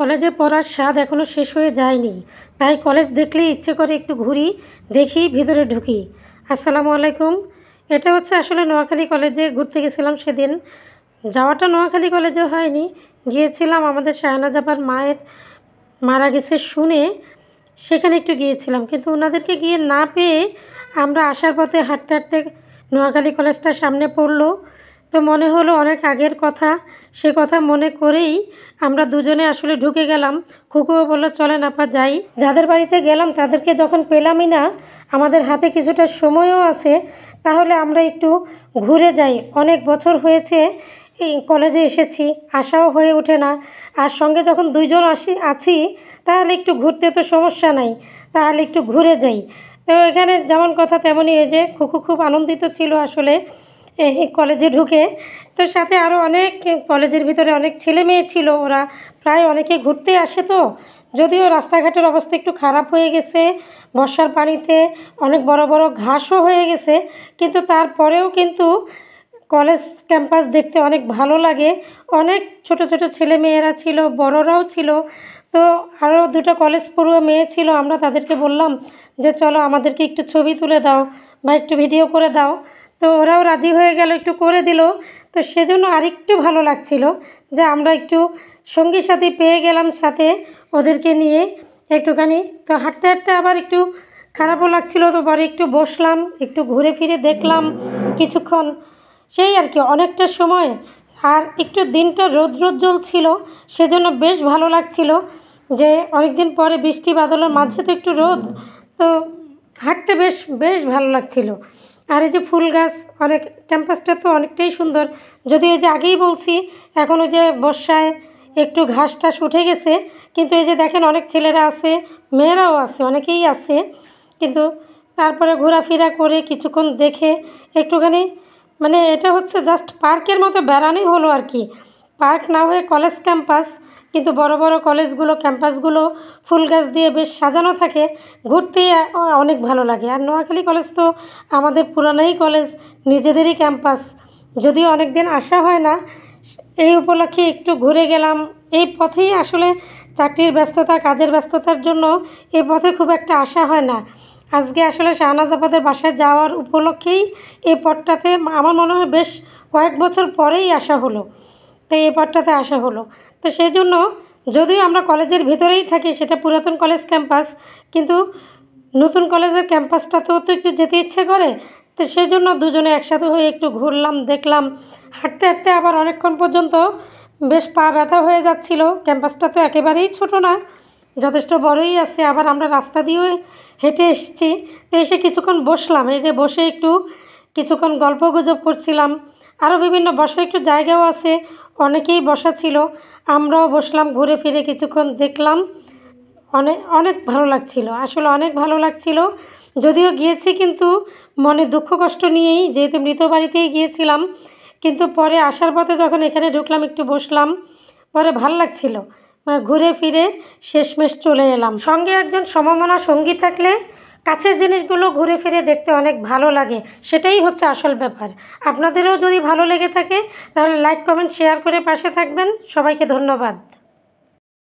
কলেজে পড়ার স্বাদ এখনও শেষ হয়ে যায়নি, তাই কলেজ দেখলেই ইচ্ছে করে একটু ঘুরি, দেখি ভিতরে ঢুকি। আসসালামু আলাইকুম। এটা হচ্ছে আসলে নোয়াখালী কলেজে ঘুরতে গেছিলাম সেদিন। যাওয়াটা নোয়াখালী কলেজে হয়নি, গিয়েছিলাম আমাদের শাহনাজ আপার মায়ের মারা গেছে শুনে সেখানে একটু গিয়েছিলাম, কিন্তু ওনাদেরকে গিয়ে না পেয়ে আমরা আসার পথে হাঁটতে হাঁটতে নোয়াখালী কলেজটা সামনে পড়লো। তো মনে হলো অনেক আগের কথা, সে কথা মনে করেই আমরা দুজনে আসলে ঢুকে গেলাম। খুকুও বললো চলেন আপা যাই। যাদের বাড়িতে গেলাম তাদেরকে যখন পেলামই না, আমাদের হাতে কিছুটা সময়ও আছে, তাহলে আমরা একটু ঘুরে যাই। অনেক বছর হয়েছে এই কলেজে এসেছি, আসাও হয়ে ওঠে না। আর সঙ্গে যখন দুইজন আছি তাহলে একটু ঘুরতে তো সমস্যা নাই, তাহলে একটু ঘুরে যাই। তো এখানে যেমন কথা তেমনই, এই যে খুকু খুব আনন্দিত ছিল আসলে এই কলেজে ঢুকে। তো সাথে আরও অনেক কলেজের ভিতরে অনেক ছেলে মেয়ে ছিল, ওরা প্রায় অনেকে ঘুরতে আসে। তো যদিও রাস্তাঘাটের অবস্থা একটু খারাপ হয়ে গেছে, বর্ষার পানিতে অনেক বড় বড় ঘাসও হয়ে গেছে, কিন্তু তারপরেও কিন্তু কলেজ ক্যাম্পাস দেখতে অনেক ভালো লাগে। অনেক ছোট ছোট ছেলে মেয়েরা ছিল, বড়রাও ছিল। তো আরও দুটো কলেজ পড়ুয়া মেয়ে ছিল, আমরা তাদেরকে বললাম যে চলো আমাদেরকে একটু ছবি তুলে দাও বা একটু ভিডিও করে দাও। তো ওরাও রাজি হয়ে গেল, একটু করে দিল। তো সেজন্য আরেকটু ভালো লাগছিল যে আমরা একটু সঙ্গী সাথী পেয়ে গেলাম সাথে ওদেরকে নিয়ে একটুখানি। তো হাঁটতে হাঁটতে আবার একটু খারাপও লাগছিল, তো পরে একটু বসলাম, একটু ঘুরে ফিরে দেখলাম কিছুক্ষণ, সেই আর কি অনেকটা সময়। আর একটু দিনটা রৌদ্রোজ্জ্বল ছিল, সেজন্য বেশ ভালো লাগছিল যে অনেক দিন পরে বৃষ্টি বাদলের মাঝে তো একটু রোদ, তো হাঁটতে বেশ বেশ ভালো লাগছিল। আর এই যে ফুল গাছ, অনেক ক্যাম্পাসটা তো অনেকটাই সুন্দর। যদিও এই যে আগেই বলছি, এখন ওই যে বর্ষায় একটু ঘাস টাস উঠে গেছে, কিন্তু এই যে দেখেন অনেক ছেলেরা আছে, মেয়েরাও আছে, অনেকেই আছে। কিন্তু তারপরে ঘোরাফেরা করে কিছুক্ষণ দেখে একটুখানি, মানে এটা হচ্ছে জাস্ট পার্কের মতো বেড়ানোই হলো আর কি। পার্ক না হয়ে কলেজ ক্যাম্পাস, কিন্তু বড় বড় কলেজগুলো ক্যাম্পাসগুলো ফুল গাছ দিয়ে বেশ সাজানো থাকে, ঘুরতে অনেক ভালো লাগে। আর নোয়াখালী কলেজ তো আমাদের পুরানোই কলেজ, নিজেদেরই ক্যাম্পাস, যদিও অনেক দিন আসা হয় না। এই উপলক্ষে একটু ঘুরে গেলাম। এই পথেই আসলে চাকরির ব্যস্ততা, কাজের ব্যস্ততার জন্য এই পথে খুব একটা আসা হয় না। আজকে আসলে শাহনাজ আপাদের বাসায় যাওয়ার উপলক্ষেই এই পথটাতে আমার মনে হয় বেশ কয়েক বছর পরেই আসা হলো, তো এই পথটাতে আসা হলো। তো সেই জন্য যদিও আমরা কলেজের ভিতরেই থাকি, সেটা পুরাতন কলেজ ক্যাম্পাস, কিন্তু নতুন কলেজের ক্যাম্পাসটাতেও তো একটু যেতে ইচ্ছে করে। তো সেই জন্য দুজনে একসাথে হয়ে একটু ঘুরলাম, দেখলাম। হাঁটতে হাঁটতে আবার অনেকক্ষণ পর্যন্ত বেশ পা ব্যথা হয়ে যাচ্ছিল। ক্যাম্পাসটা তো একেবারেই ছোট না, যথেষ্ট বড়ই আছে। আবার আমরা রাস্তা দিয়েও হেঁটে এসেছি। তো এসে কিছুক্ষণ বসলাম, এই যে বসে একটু কিছুক্ষণ গল্প গুজব করছিলাম। আরও বিভিন্ন বসার একটু জায়গাও আছে, অনেকেই বসা ছিল, আমরাও বসলাম, ঘুরে ফিরে কিছুক্ষণ দেখলাম। অনেক অনেক ভালো লাগছিল, আসলে অনেক ভালো লাগছিল। যদিও গিয়েছি কিন্তু মনে দুঃখ কষ্ট নিয়েই, যেহেতু মৃত বাড়িতেই গিয়েছিলাম। কিন্তু পরে আসার পথে যখন এখানে ঢুকলাম, একটু বসলাম, পরে ভাল লাগছিল। ঘুরে ফিরে শেষমেশ চলে এলাম। সঙ্গে একজন সমমনা সঙ্গী থাকলে কাছের জিনিসগুলো ঘুরে ফিরে দেখতে অনেক ভালো লাগে, সেটাই হচ্ছে আসল ব্যাপার। আপনাদেরও যদি ভালো লেগে থাকে তাহলে লাইক, কমেন্ট, শেয়ার করে পাশে থাকবেন। সবাইকে ধন্যবাদ।